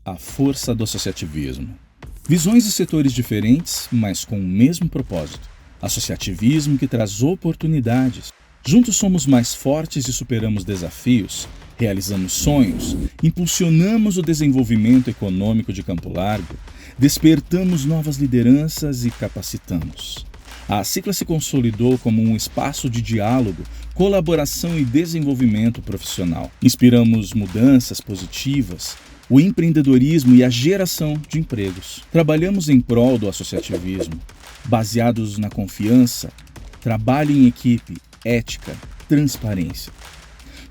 a força do associativismo. Visões de setores diferentes, mas com o mesmo propósito. Associativismo que traz oportunidades. Juntos somos mais fortes e superamos desafios, realizamos sonhos, impulsionamos o desenvolvimento econômico de Campo Largo, despertamos novas lideranças e capacitamos. A Cicla se consolidou como um espaço de diálogo, colaboração e desenvolvimento profissional. Inspiramos mudanças positivas, o empreendedorismo e a geração de empregos. Trabalhamos em prol do associativismo, baseados na confiança, trabalho em equipe, ética, transparência.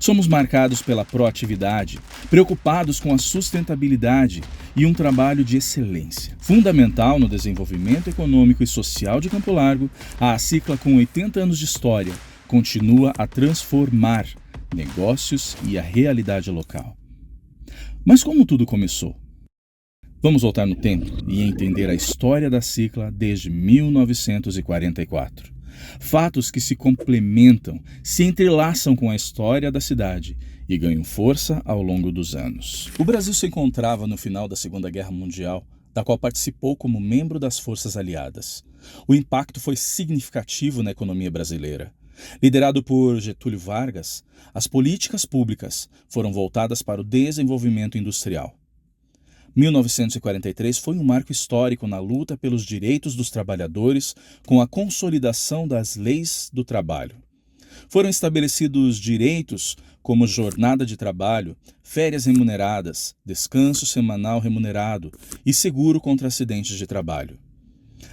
Somos marcados pela proatividade, preocupados com a sustentabilidade e um trabalho de excelência. Fundamental no desenvolvimento econômico e social de Campo Largo, a Cicla, com 80 anos de história, continua a transformar negócios e a realidade local. Mas como tudo começou? Vamos voltar no tempo e entender a história da Cicla desde 1944. Fatos que se complementam, se entrelaçam com a história da cidade e ganham força ao longo dos anos. O Brasil se encontrava no final da Segunda Guerra Mundial, da qual participou como membro das Forças Aliadas. O impacto foi significativo na economia brasileira. Liderado por Getúlio Vargas, as políticas públicas foram voltadas para o desenvolvimento industrial. 1943 foi um marco histórico na luta pelos direitos dos trabalhadores com a consolidação das leis do trabalho. Foram estabelecidos direitos como jornada de trabalho, férias remuneradas, descanso semanal remunerado e seguro contra acidentes de trabalho.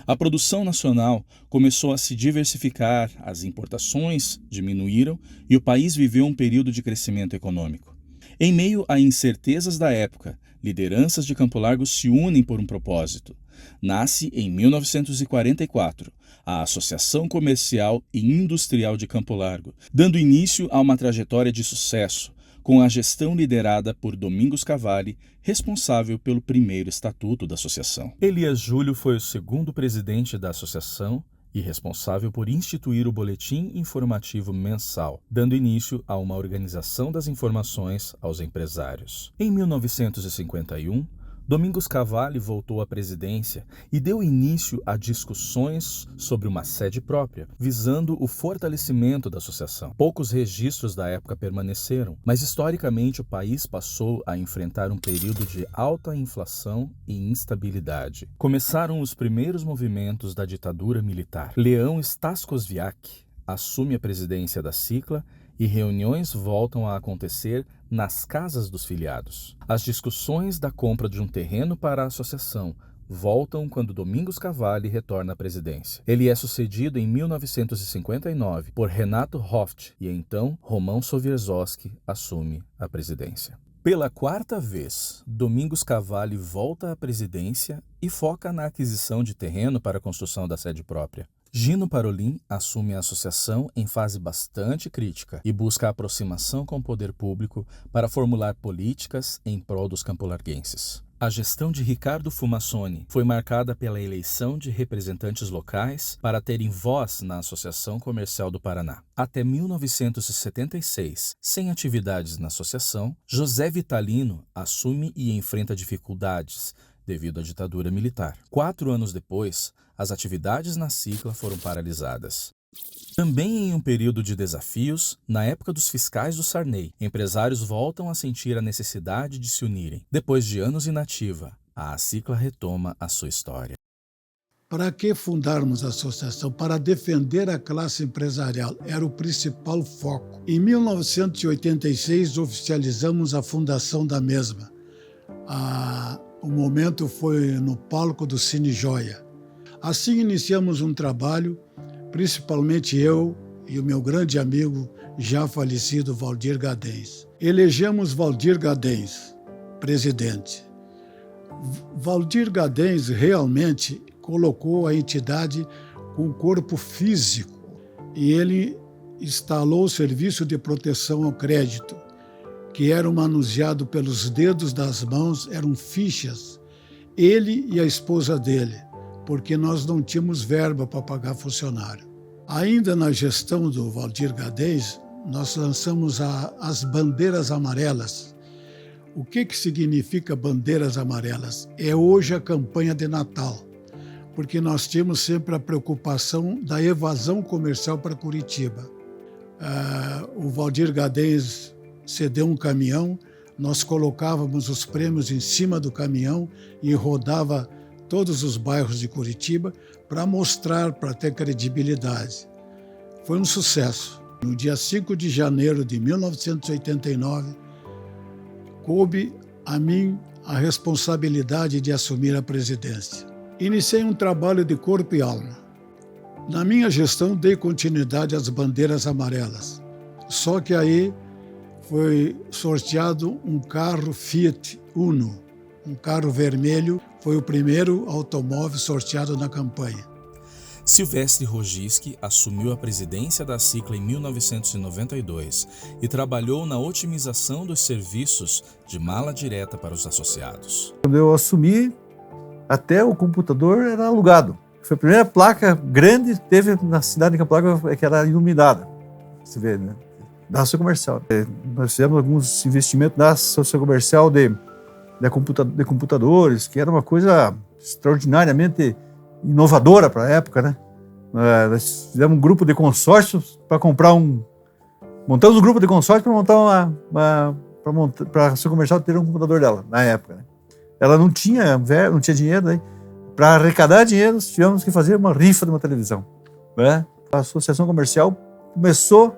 A produção nacional começou a se diversificar, as importações diminuíram e o país viveu um período de crescimento econômico. Em meio a incertezas da época, lideranças de Campo Largo se unem por um propósito. Nasce em 1944 a Associação Comercial e Industrial de Campo Largo, dando início a uma trajetória de sucesso, com a gestão liderada por Domingos Cavalli, responsável pelo primeiro estatuto da associação. Elias Júlio foi o segundo presidente da associação e responsável por instituir o boletim informativo mensal, dando início a uma organização das informações aos empresários. Em 1951, Domingos Cavalli voltou à presidência e deu início a discussões sobre uma sede própria, visando o fortalecimento da associação. Poucos registros da época permaneceram, mas historicamente o país passou a enfrentar um período de alta inflação e instabilidade. Começaram os primeiros movimentos da ditadura militar. Leão Stascosviak assume a presidência da Cicla e reuniões voltam a acontecer nas casas dos filiados. As discussões da compra de um terreno para a associação voltam quando Domingos Cavalli retorna à presidência. Ele é sucedido em 1959 por Renato Hoft e então Romão Sowierzowski assume a presidência. Pela quarta vez, Domingos Cavalli volta à presidência e foca na aquisição de terreno para a construção da sede própria. Gino Parolin assume a associação em fase bastante crítica e busca a aproximação com o poder público para formular políticas em prol dos campolarguenses. A gestão de Ricardo Fumassoni foi marcada pela eleição de representantes locais para terem voz na Associação Comercial do Paraná. Até 1976, sem atividades na associação, José Vitalino assume e enfrenta dificuldades devido à ditadura militar. 4 anos depois, as atividades na Cicla foram paralisadas. Também em um período de desafios, na época dos fiscais do Sarney, empresários voltam a sentir a necessidade de se unirem. Depois de anos inativa, a Cicla retoma a sua história. Para que fundarmos a associação? Para defender a classe empresarial. Era o principal foco. Em 1986, oficializamos a fundação da mesma. O momento foi no palco do Cine Joia. Assim iniciamos um trabalho, principalmente eu e o meu grande amigo, já falecido Valdir Gadens. Elegemos Valdir Gadens, presidente. Valdir Gadens realmente colocou a entidade com corpo físico e ele instalou o serviço de proteção ao crédito, que era manuseado pelos dedos das mãos, eram fichas, ele e a esposa dele, porque nós não tínhamos verba para pagar funcionário. Ainda na gestão do Valdir Gadens, nós lançamos as bandeiras amarelas. O que significa bandeiras amarelas? É hoje a campanha de Natal, porque nós tínhamos sempre a preocupação da evasão comercial para Curitiba. O Valdir Gadens cedeu um caminhão, nós colocávamos os prêmios em cima do caminhão e rodava todos os bairros de Curitiba para mostrar, para ter credibilidade. Foi um sucesso. No dia 5 de janeiro de 1989, coube a mim a responsabilidade de assumir a presidência. Iniciei um trabalho de corpo e alma. Na minha gestão, dei continuidade às bandeiras amarelas. Só que aí foi sorteado um carro Fiat Uno, um carro vermelho, foi o primeiro automóvel sorteado na campanha. Silvestre Rogiski assumiu a presidência da Cicla em 1992 e trabalhou na otimização dos serviços de mala direta para os associados. Quando eu assumi, até o computador era alugado. Foi a primeira placa grande que teve na cidade de Campo Largo, que era iluminada. Você vê, né? Da Associação Comercial. Nós fizemos alguns investimentos na Associação Comercial de computadores, que era uma coisa extraordinariamente inovadora para a época, né? Nós fizemos um grupo de consórcios para comprar montamos um grupo de consórcios para montar para a Associação Comercial ter um computador dela, na época, né? Ela não tinha dinheiro, né? Para arrecadar dinheiro, tivemos que fazer uma rifa de uma televisão, né? A Associação Comercial começou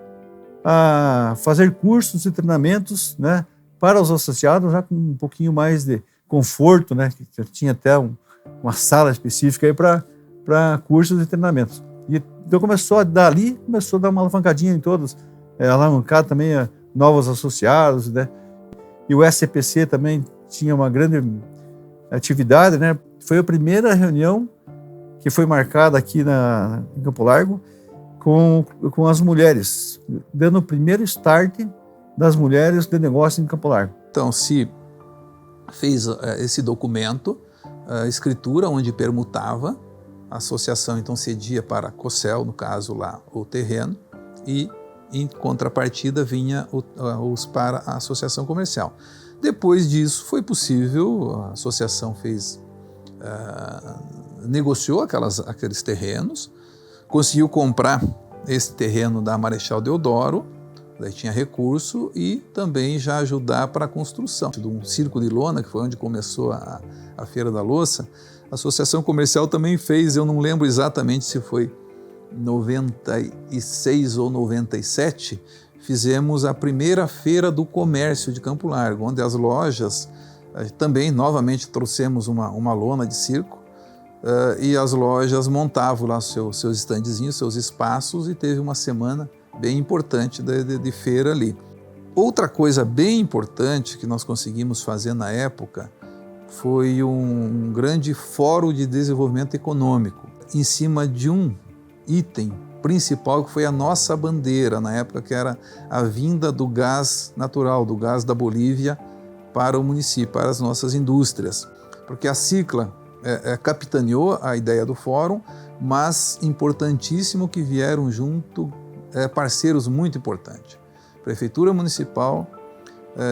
a fazer cursos e treinamentos, né, para os associados, já com um pouquinho mais de conforto, né? Já tinha até uma sala específica aí para cursos e treinamentos. E então começou a dar uma alavancadinha em todos, alavancar também novos associados, né? E o SCPC também tinha uma grande atividade, né? Foi a primeira reunião que foi marcada aqui em Campo Largo com as mulheres, dando o primeiro start das mulheres de negócio em Campo Largo. Então, se fez esse documento, a escritura onde permutava, a associação então cedia para a Cocel, no caso lá, o terreno, e em contrapartida vinha os para a associação comercial. Depois disso foi possível, a associação negociou aqueles terrenos, conseguiu comprar esse terreno da Marechal Deodoro, daí tinha recurso, e também já ajudar para a construção de um circo de lona, que foi onde começou a Feira da Louça. A Associação Comercial também fez, eu não lembro exatamente se foi 96 ou 97, fizemos a primeira Feira do Comércio de Campo Largo, onde as lojas, também novamente trouxemos uma lona de circo, e as lojas montavam lá seus estandezinhos, seus espaços, e teve uma semana bem importante de feira ali. Outra coisa bem importante que nós conseguimos fazer na época foi um grande fórum de desenvolvimento econômico, em cima de um item principal que foi a nossa bandeira na época, que era a vinda do gás natural, do gás da Bolívia para o município, para as nossas indústrias. Porque a Cicla capitaneou a ideia do fórum, mas importantíssimo que vieram junto parceiros muito importantes. Prefeitura Municipal,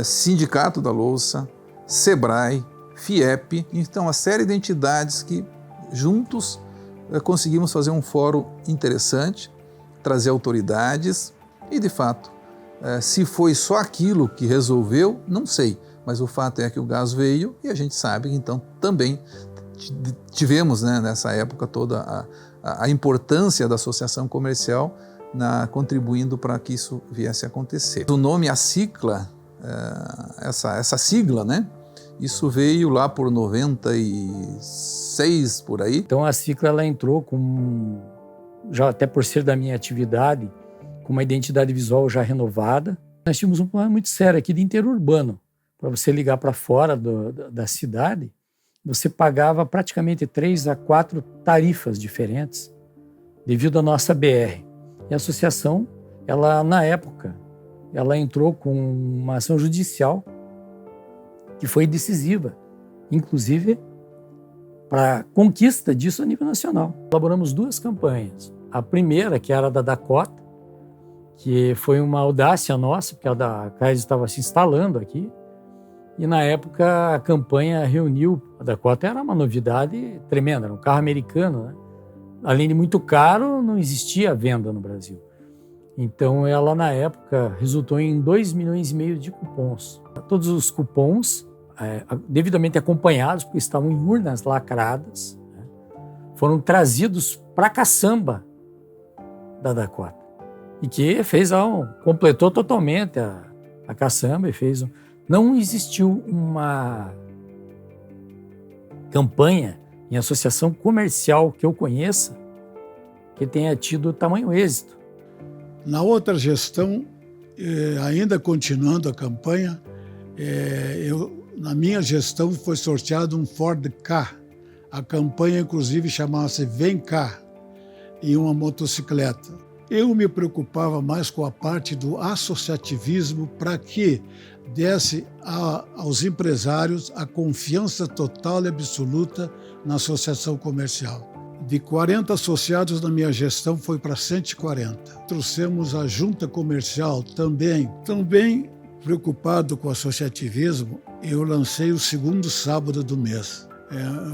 Sindicato da Louça, SEBRAE, FIEP, então uma série de entidades que juntos conseguimos fazer um fórum interessante, trazer autoridades e, de fato, se foi só aquilo que resolveu, não sei, mas o fato é que o gás veio e a gente sabe que então também tivemos, né, nessa época toda a importância da associação comercial contribuindo para que isso viesse a acontecer. O nome, a Cicla, essa sigla, né? Isso veio lá por 96, por aí. Então a Cicla ela entrou já até por ser da minha atividade, com uma identidade visual já renovada. Nós tínhamos um plano muito sério aqui de interurbano. Para você ligar para fora da cidade, você pagava praticamente 3 a 4 tarifas diferentes devido à nossa BR. E a associação, ela na época, ela entrou com uma ação judicial que foi decisiva, inclusive para a conquista disso a nível nacional. Elaboramos 2 campanhas. A primeira, que era da Dakota, que foi uma audácia nossa, porque a Dakota estava se instalando aqui, E na época a campanha reuniu, a Dakota era uma novidade tremenda, era um carro americano, né? Além de muito caro, não existia venda no Brasil. Então ela na época resultou em 2,5 milhões de cupons. Todos os cupons, devidamente acompanhados, porque estavam em urnas lacradas, né? Foram trazidos para a caçamba da Dakota. E que completou totalmente a caçamba e fez. Não existiu uma campanha em associação comercial que eu conheça que tenha tido tamanho êxito. Na outra gestão, ainda continuando a campanha, na minha gestão foi sorteado um Ford Ka. A campanha, inclusive, chamava-se Vem Cá, e uma motocicleta. Eu me preocupava mais com a parte do associativismo para que desse aos empresários a confiança total e absoluta na associação comercial. De 40 associados na minha gestão foi para 140. Trouxemos a junta comercial também preocupado com o associativismo, eu lancei o segundo sábado do mês,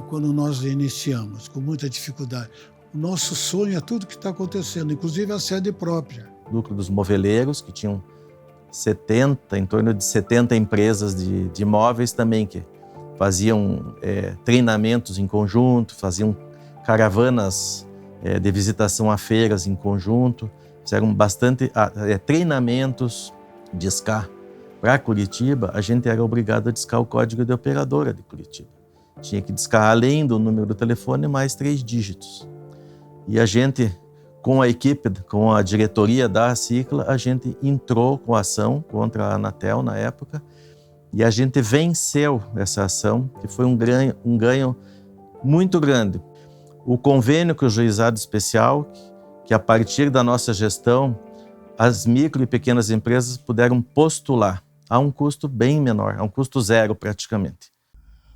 quando nós iniciamos, com muita dificuldade. O nosso sonho é tudo que está acontecendo, inclusive a sede própria. O núcleo dos moveleiros, que tinham em torno de 70 empresas de imóveis também, que faziam treinamentos em conjunto, faziam caravanas de visitação a feiras em conjunto, fizeram bastante treinamentos de SCA. Para Curitiba, a gente era obrigado a discar o código de operadora de Curitiba. Tinha que discar, além do número do telefone, mais 3 dígitos. E a gente, com a equipe, com a diretoria da Cicla, a gente entrou com a ação contra a Anatel na época e a gente venceu essa ação, que foi um ganho muito grande. O convênio com o Juizado Especial, que a partir da nossa gestão, as micro e pequenas empresas puderam postular a um custo bem menor, a um custo zero praticamente.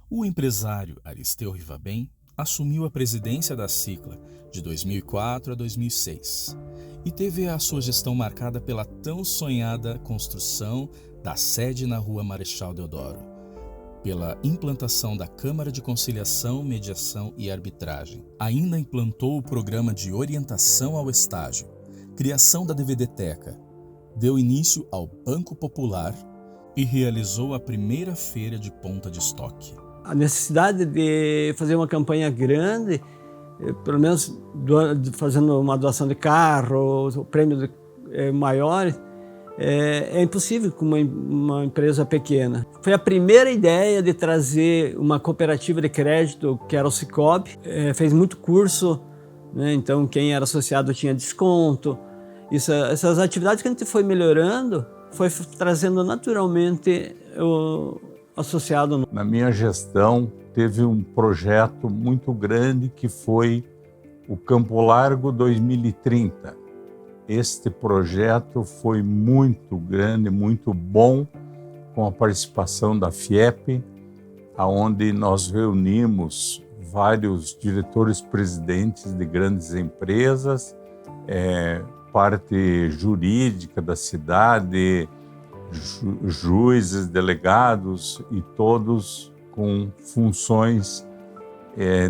O empresário Aristeu Rivabem assumiu a presidência da Cicla de 2004 a 2006 e teve a sua gestão marcada pela tão sonhada construção da sede na Rua Marechal Deodoro, pela implantação da Câmara de Conciliação, Mediação e Arbitragem. Ainda implantou o programa de orientação ao estágio, criação da DVD-teca, deu início ao Banco Popular e realizou a primeira feira de ponta de estoque. A necessidade de fazer uma campanha grande, pelo menos fazendo uma doação de carro, prêmio maior, é impossível com uma empresa pequena. Foi a primeira ideia de trazer uma cooperativa de crédito, que era o Cicobi. Fez muito curso, né? Então quem era associado tinha desconto. Essas atividades que a gente foi melhorando, foi trazendo naturalmente o associado. Na minha gestão, teve um projeto muito grande que foi o Campo Largo 2030. Este projeto foi muito grande, muito bom, com a participação da FIEP, onde nós reunimos vários diretores-presidentes de grandes empresas, parte jurídica da cidade, juízes, delegados e todos com funções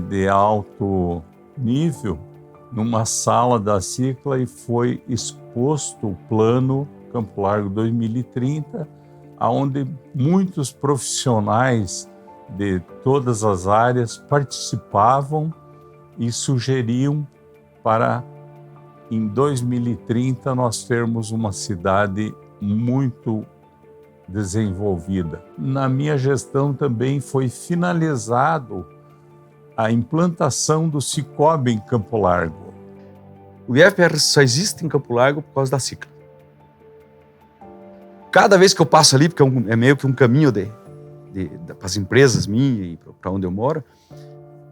de alto nível numa sala da Cicla e foi exposto o plano Campo Largo 2030, onde muitos profissionais de todas as áreas participavam e sugeriam para, em 2030, nós termos uma cidade muito desenvolvida. Na minha gestão também foi finalizado a implantação do Cicobi em Campo Largo. O IFPR só existe em Campo Largo por causa da Cicla. Cada vez que eu passo ali, porque é meio que um caminho para as empresas minhas e para onde eu moro,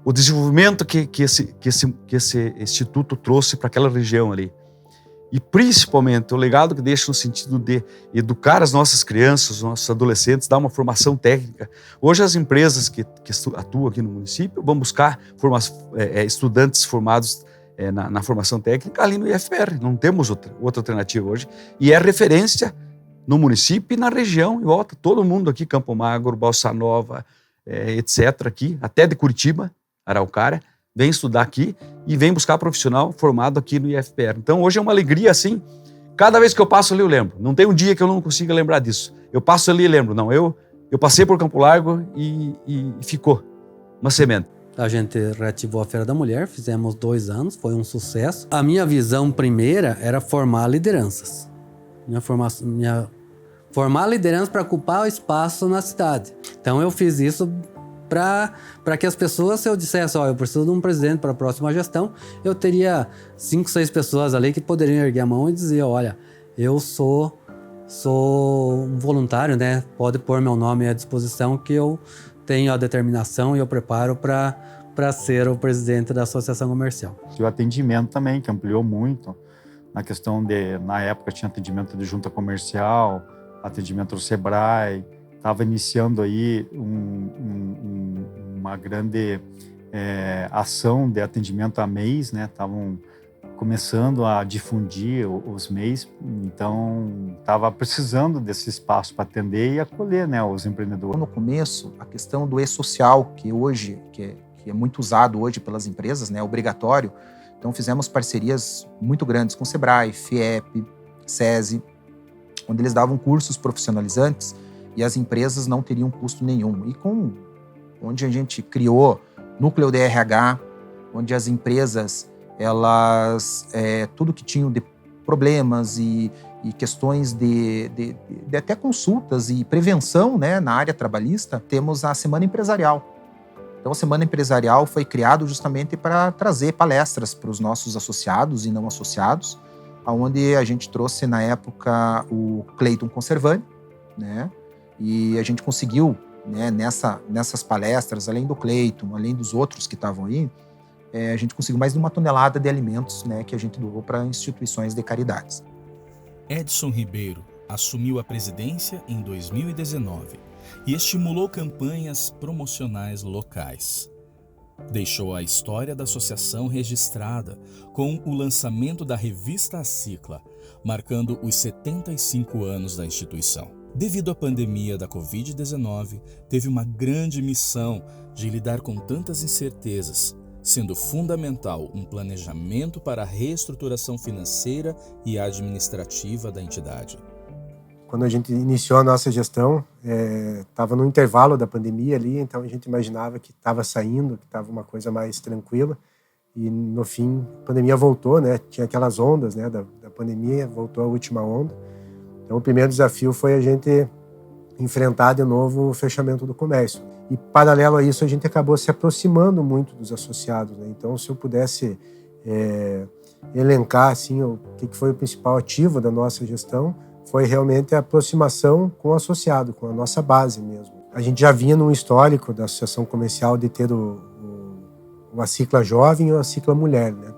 o desenvolvimento que esse instituto trouxe para aquela região ali. E principalmente o legado que deixa no sentido de educar as nossas crianças, os nossos adolescentes, dar uma formação técnica. Hoje as empresas que atuam aqui no município vão buscar estudantes formados na formação técnica ali no IFPR. Não temos outra alternativa hoje. E é referência no município e na região, em volta. Todo mundo aqui, Campo Magro, Balsa Nova, etc. aqui, até de Curitiba, Araucária, vem estudar aqui e vem buscar profissional formado aqui no IFPR. Então, hoje é uma alegria, assim, cada vez que eu passo ali eu lembro. Não tem um dia que eu não consiga lembrar disso. Eu passo ali e lembro. Não, eu passei por Campo Largo e ficou uma semente. A gente reativou a Feira da Mulher, fizemos 2 anos, foi um sucesso. A minha visão primeira era formar lideranças. Formar liderança para ocupar o espaço na cidade. Então eu fiz isso para que as pessoas, se eu dissesse, eu preciso de um presidente para a próxima gestão, eu teria 5, 6 pessoas ali que poderiam erguer a mão e dizer, olha, eu sou um voluntário, né? Pode pôr meu nome à disposição que eu tenho a determinação e eu preparo para ser o presidente da associação comercial. E o atendimento também, que ampliou muito, na questão de, na época tinha atendimento de junta comercial, atendimento do Sebrae, estava iniciando aí uma grande ação de atendimento a MEIs, né? Estavam começando a difundir os MEIs, então estava precisando desse espaço para atender e acolher, né, os empreendedores. No começo, a questão do e-social, que hoje que é muito usado hoje pelas empresas, né, obrigatório. Então fizemos parcerias muito grandes com o Sebrae, FIEP, SESI, onde eles davam cursos profissionalizantes e as empresas não teriam custo nenhum. E onde a gente criou núcleo de RH, onde as empresas, elas, tudo que tinham de problemas e questões de até consultas e prevenção, né, na área trabalhista, temos a Semana Empresarial. Então, a Semana Empresarial foi criada justamente para trazer palestras para os nossos associados e não associados, onde a gente trouxe, na época, o Cleiton Conservani, né? E a gente conseguiu, né, nessas palestras, além do Cleiton, além dos outros que estavam aí, a gente conseguiu mais de 1 tonelada de alimentos, né, que a gente doou para instituições de caridades. Edson Ribeiro assumiu a presidência em 2019 e estimulou campanhas promocionais locais. Deixou a história da associação registrada com o lançamento da revista A Cicla, marcando os 75 anos da instituição. Devido à pandemia da Covid-19, teve uma grande missão de lidar com tantas incertezas, sendo fundamental um planejamento para a reestruturação financeira e administrativa da entidade. Quando a gente iniciou a nossa gestão, estava no intervalo da pandemia ali, então a gente imaginava que estava saindo, que estava uma coisa mais tranquila, e no fim a pandemia voltou, né? Tinha aquelas ondas, né, da pandemia, voltou a última onda. Então o primeiro desafio foi a gente enfrentar de novo o fechamento do comércio. E paralelo a isso a gente acabou se aproximando muito dos associados, né? Então se eu pudesse elencar assim, o que foi o principal ativo da nossa gestão, foi realmente a aproximação com o associado, com a nossa base mesmo. A gente já vinha num histórico da associação comercial de ter a Cicla Jovem e a Cicla Mulher, né?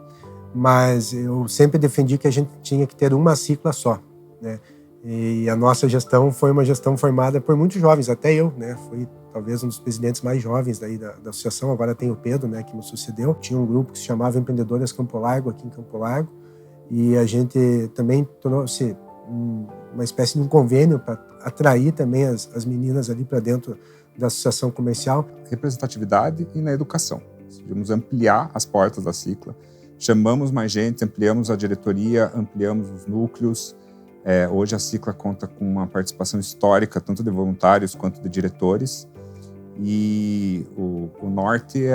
Mas eu sempre defendi que a gente tinha que ter uma Cicla só, né? E a nossa gestão foi uma gestão formada por muitos jovens, até eu, né? Fui talvez um dos presidentes mais jovens daí da associação, agora tem o Pedro, né, que me sucedeu. Tinha um grupo que se chamava Empreendedoras Campo Largo, aqui em Campo Largo, e a gente também trouxe uma espécie de um convênio para atrair também as meninas ali para dentro da associação comercial. Representatividade e na educação. Decidimos ampliar as portas da Cicla, chamamos mais gente, ampliamos a diretoria, ampliamos os núcleos. Hoje a Cicla conta com uma participação histórica, tanto de voluntários quanto de diretores. E o norte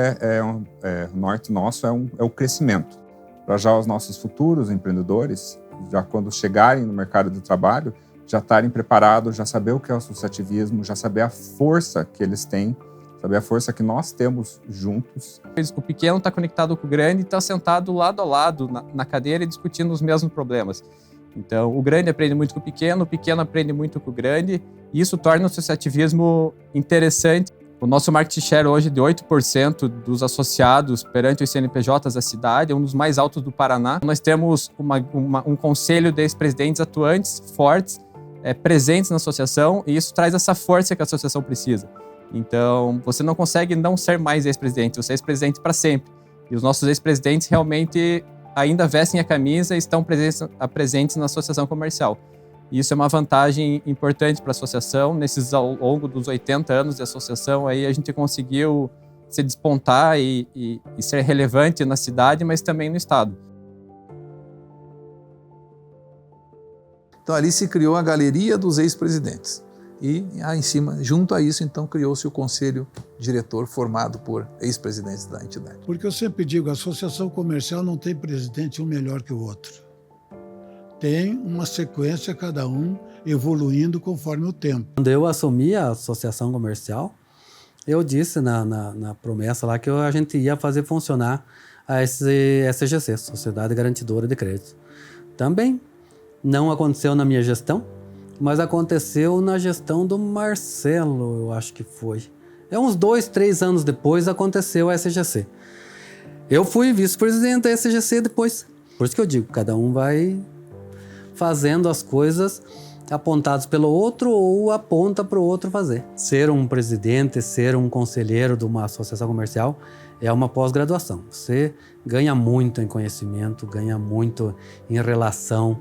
o norte nosso é o crescimento. Para já os nossos futuros empreendedores, já quando chegarem no mercado de trabalho, já estarem preparados, já saber o que é o associativismo, já saber a força que eles têm, saber a força que nós temos juntos. O pequeno está conectado com o grande e está sentado lado a lado na cadeira e discutindo os mesmos problemas. Então, o grande aprende muito com o pequeno aprende muito com o grande, e isso torna o associativismo interessante. O nosso market share hoje de 8% dos associados perante os CNPJs da cidade, é um dos mais altos do Paraná. Nós temos um conselho de ex-presidentes atuantes, fortes, presentes na associação, e isso traz essa força que a associação precisa. Então, você não consegue não ser mais ex-presidente, você é ex-presidente para sempre. E os nossos ex-presidentes realmente ainda vestem a camisa e estão presentes na associação comercial. E isso é uma vantagem importante para a associação. Ao longo dos 80 anos de associação, aí a gente conseguiu se despontar e ser relevante na cidade, mas também no estado. Então ali se criou a Galeria dos Ex-Presidentes. E em cima, junto a isso, então, criou-se o Conselho Diretor formado por ex-presidentes da entidade. Porque eu sempre digo, a associação comercial não tem presidente um melhor que o outro. Tem uma sequência, cada um evoluindo conforme o tempo. Quando eu assumi a associação comercial, eu disse na promessa lá que a gente ia fazer funcionar a SGC, Sociedade Garantidora de Crédito. Também não aconteceu na minha gestão, mas aconteceu na gestão do Marcelo, eu acho que foi. Uns 2, 3 anos depois aconteceu a SGC. Eu fui vice-presidente da SGC depois. Por isso que eu digo, cada um vai fazendo as coisas apontados pelo outro ou aponta para o outro fazer. Ser um presidente, ser um conselheiro de uma associação comercial é uma pós-graduação. Você ganha muito em conhecimento, ganha muito em relação,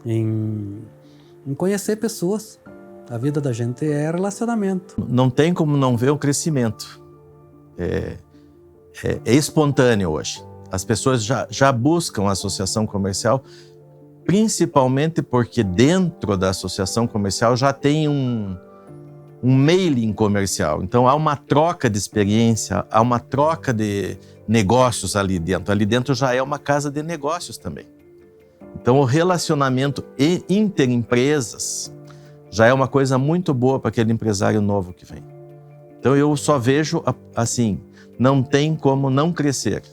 em conhecer pessoas. A vida da gente é relacionamento. Não tem como não ver o crescimento. É espontâneo hoje. As pessoas já buscam a associação comercial, principalmente porque dentro da associação comercial já tem um mailing comercial. Então há uma troca de experiência, há uma troca de negócios ali dentro. Ali dentro já é uma casa de negócios também. Então o relacionamento interempresas já é uma coisa muito boa para aquele empresário novo que vem. Então eu só vejo assim, não tem como não crescer.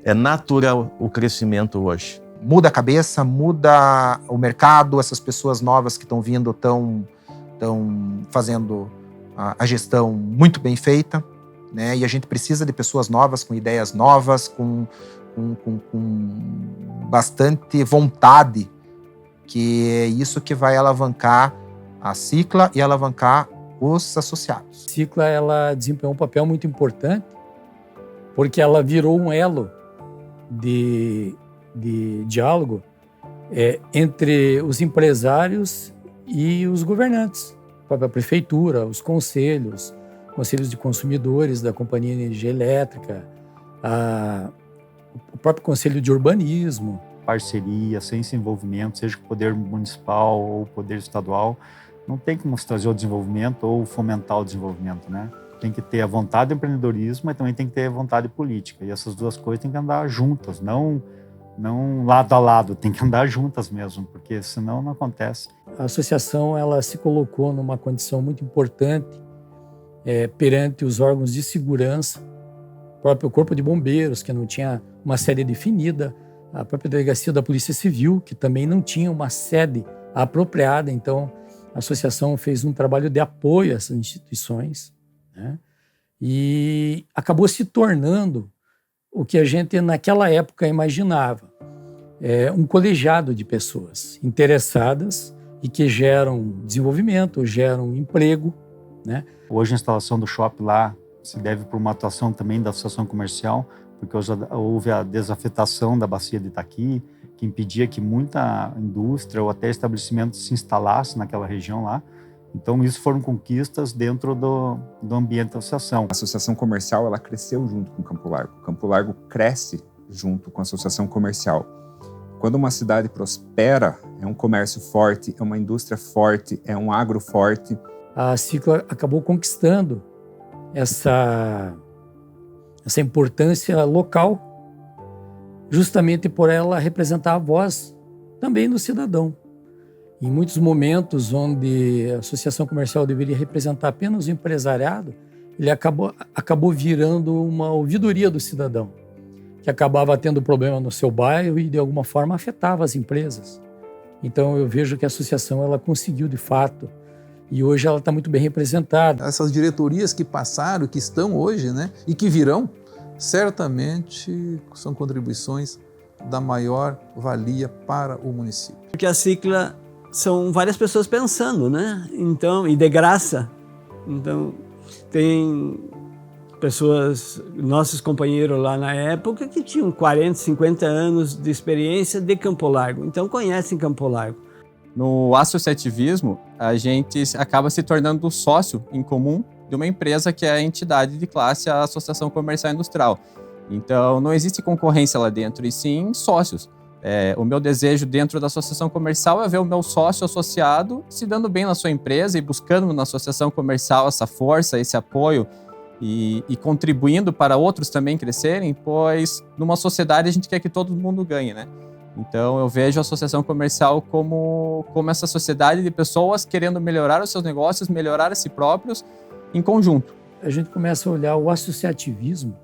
É natural o crescimento hoje. Muda a cabeça, muda o mercado, essas pessoas novas que estão vindo estão fazendo a gestão muito bem feita, né? E a gente precisa de pessoas novas, com ideias novas, com bastante vontade, que é isso que vai alavancar a Cicla e alavancar os associados. A Cicla, ela desempenhou um papel muito importante, porque ela virou um elo de diálogo entre os empresários e os governantes, a própria prefeitura, os conselhos de consumidores da Companhia de Energia Elétrica, o próprio Conselho de Urbanismo. Parceria, sem esse envolvimento, seja com o poder municipal ou o poder estadual, não tem como se trazer o desenvolvimento ou fomentar o desenvolvimento, né? Tem que ter a vontade de empreendedorismo, mas também tem que ter a vontade política. E essas duas coisas têm que andar juntas, não lado a lado, tem que andar juntas mesmo, porque senão não acontece. A associação, ela se colocou numa condição muito importante perante os órgãos de segurança, o próprio Corpo de Bombeiros, que não tinha uma sede definida, a própria Delegacia da Polícia Civil, que também não tinha uma sede apropriada. Então, a associação fez um trabalho de apoio a essas instituições, né? E acabou se tornando o que a gente naquela época imaginava, um colegiado de pessoas interessadas e que geram desenvolvimento, geram emprego, né? Hoje a instalação do shopping lá se deve por uma atuação também da associação comercial, porque houve a desafetação da bacia de Itaqui, que impedia que muita indústria ou até estabelecimento se instalasse naquela região lá. Então, isso foram conquistas dentro do ambiente da associação. A associação comercial, ela cresceu junto com o Campo Largo. O Campo Largo cresce junto com a associação comercial. Quando uma cidade prospera, é um comércio forte, é uma indústria forte, é um agro forte. A Cicla acabou conquistando essa importância local, justamente por ela representar a voz também do cidadão. Em muitos momentos onde a associação comercial deveria representar apenas o empresariado, ele acabou virando uma ouvidoria do cidadão, que acabava tendo problema no seu bairro e de alguma forma afetava as empresas. Então eu vejo que a associação ela conseguiu de fato, e hoje ela está muito bem representada. Essas diretorias que passaram, que estão hoje, né, e que virão, certamente são contribuições da maior valia para o município. Porque a Cicla são várias pessoas pensando, né? Então, e de graça. Então, tem pessoas, nossos companheiros lá na época, que tinham 40, 50 anos de experiência de Campo Largo. Então, conhecem Campo Largo. No associativismo, a gente acaba se tornando sócio em comum de uma empresa que é a entidade de classe, a Associação Comercial e Industrial. Então, não existe concorrência lá dentro, e sim sócios. O meu desejo dentro da associação comercial é ver o meu sócio associado se dando bem na sua empresa e buscando na associação comercial essa força, esse apoio e contribuindo para outros também crescerem, pois numa sociedade a gente quer que todo mundo ganhe, né? Então eu vejo a associação comercial como essa sociedade de pessoas querendo melhorar os seus negócios, melhorar a si próprios em conjunto. A gente começa a olhar o associativismo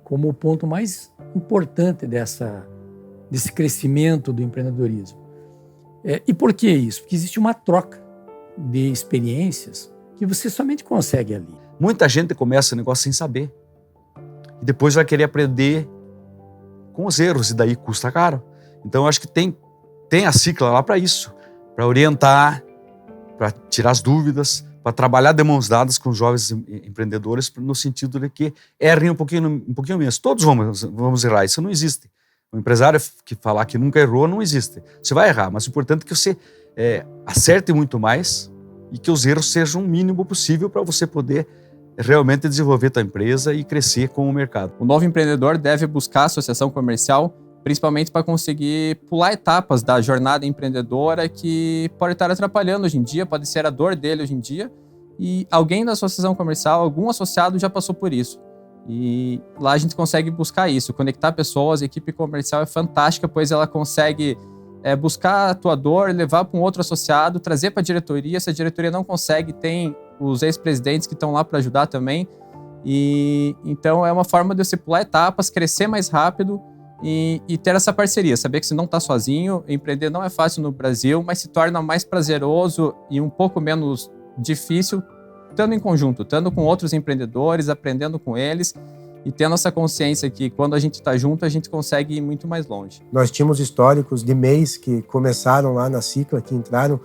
como o ponto mais importante desse crescimento do empreendedorismo. E por que isso? Porque existe uma troca de experiências que você somente consegue ali. Muita gente começa o negócio sem saber. E depois vai querer aprender com os erros, e daí custa caro. Então, eu acho que tem a Cicla lá para isso, para orientar, para tirar as dúvidas, para trabalhar de mãos dadas com os jovens empreendedores, no sentido de que errem um pouquinho menos. Todos vamos errar, isso não existe. O empresário que falar que nunca errou, não existe. Você vai errar, mas o importante é que você acerte muito mais e que os erros sejam o mínimo possível para você poder realmente desenvolver a empresa e crescer com o mercado. O novo empreendedor deve buscar a associação comercial, principalmente para conseguir pular etapas da jornada empreendedora que pode estar atrapalhando hoje em dia, pode ser a dor dele hoje em dia, e alguém da associação comercial, algum associado já passou por isso. E lá a gente consegue buscar isso, conectar pessoas. A equipe comercial é fantástica, pois ela consegue buscar a tua dor, levar para um outro associado, trazer para a diretoria. Se a diretoria não consegue, tem os ex-presidentes que estão lá para ajudar também. E então é uma forma de você pular etapas, crescer mais rápido e ter essa parceria. Saber que você não está sozinho. Empreender não é fácil no Brasil, mas se torna mais prazeroso e um pouco menos difícil estando em conjunto, estando com outros empreendedores, aprendendo com eles e tendo essa consciência que quando a gente está junto, a gente consegue ir muito mais longe. Nós tínhamos históricos de MEIs que começaram lá na Cicla, que entraram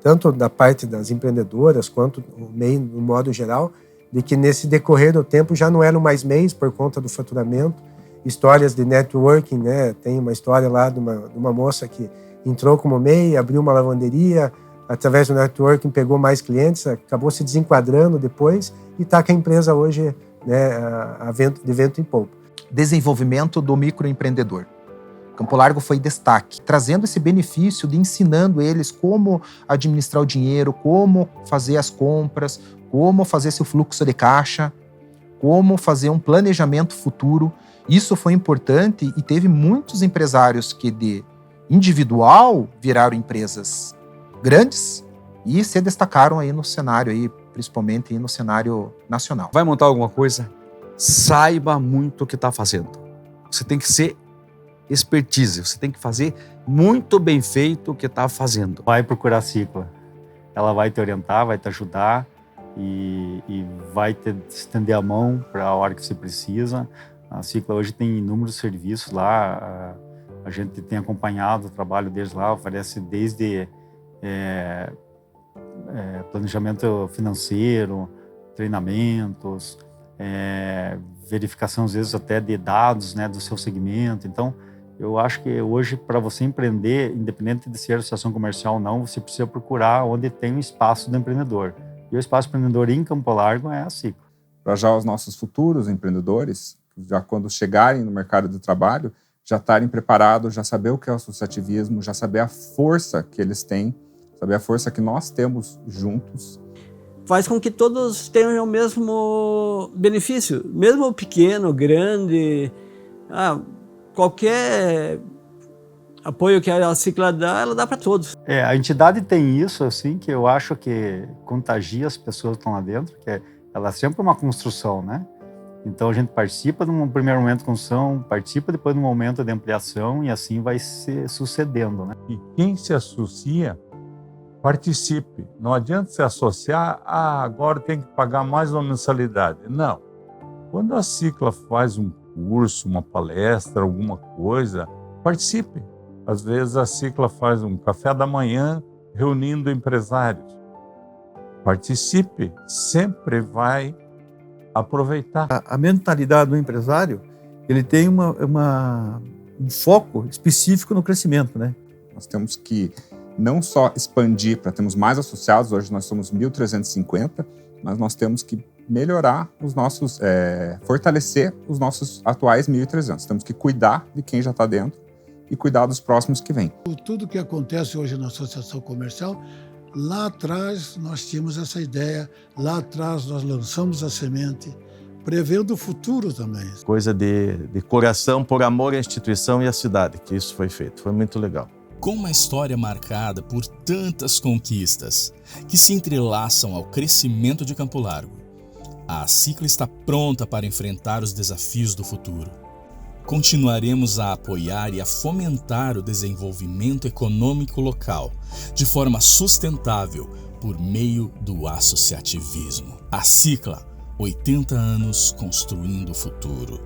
tanto da parte das empreendedoras quanto o MEI no modo geral, de que nesse decorrer do tempo já não eram mais MEIs por conta do faturamento. Histórias de networking, né? Tem uma história lá de uma moça que entrou como MEI, abriu uma lavanderia, através do networking pegou mais clientes, acabou se desenquadrando depois e está com a empresa hoje, né, de vento em polpa. Desenvolvimento do microempreendedor. Campo Largo foi destaque, trazendo esse benefício de ensinando eles como administrar o dinheiro, como fazer as compras, como fazer seu fluxo de caixa, como fazer um planejamento futuro. Isso foi importante e teve muitos empresários que de individual viraram empresas grandes e se destacaram aí no cenário, aí, principalmente aí no cenário nacional. Vai montar alguma coisa? Saiba muito o que está fazendo. Você tem que ser expertise, você tem que fazer muito bem feito o que está fazendo. Vai procurar a Cicla. Ela vai te orientar, vai te ajudar e vai te estender a mão para a hora que você precisa. A Cicla hoje tem inúmeros serviços lá. A gente tem acompanhado o trabalho deles lá, oferece desde planejamento financeiro, treinamentos, verificação às vezes até de dados, né, do seu segmento. Então, eu acho que hoje para você empreender, independente de ser associação comercial ou não, você precisa procurar onde tem um espaço do empreendedor. E o espaço empreendedor em Campo Largo é a Cicla. Para já os nossos futuros empreendedores, já quando chegarem no mercado de trabalho, já estarem preparados, já saber o que é o associativismo, já saber a força que eles têm, saber a força que nós temos juntos. Faz com que todos tenham o mesmo benefício, mesmo pequeno, grande, qualquer apoio que a Cicla dá, ela dá para todos. A entidade tem isso, assim, que eu acho que contagia as pessoas que estão lá dentro, que ela é sempre uma construção, né? Então a gente participa num primeiro momento de construção, participa depois num momento de ampliação e assim vai se sucedendo, né? E quem se associa, participe. Não adianta se associar, agora tem que pagar mais uma mensalidade. Não. Quando a Cicla faz um curso, uma palestra, alguma coisa, participe. Às vezes a Cicla faz um café da manhã reunindo empresários. Participe, sempre vai aproveitar. A mentalidade do empresário, ele tem um foco específico no crescimento, né? Nós temos que não só expandir para termos mais associados, hoje nós somos 1.350, mas nós temos que melhorar os nossos, fortalecer os nossos atuais 1.300. Temos que cuidar de quem já está dentro e cuidar dos próximos que vêm. Tudo que acontece hoje na associação comercial, lá atrás nós tínhamos essa ideia, lá atrás nós lançamos a semente, prevendo o futuro também. Coisa de coração, por amor à instituição e à cidade, que isso foi feito. Foi muito legal. Com uma história marcada por tantas conquistas que se entrelaçam ao crescimento de Campo Largo, a Cicla está pronta para enfrentar os desafios do futuro. Continuaremos a apoiar e a fomentar o desenvolvimento econômico local de forma sustentável por meio do associativismo. A Cicla, 80 anos construindo o futuro.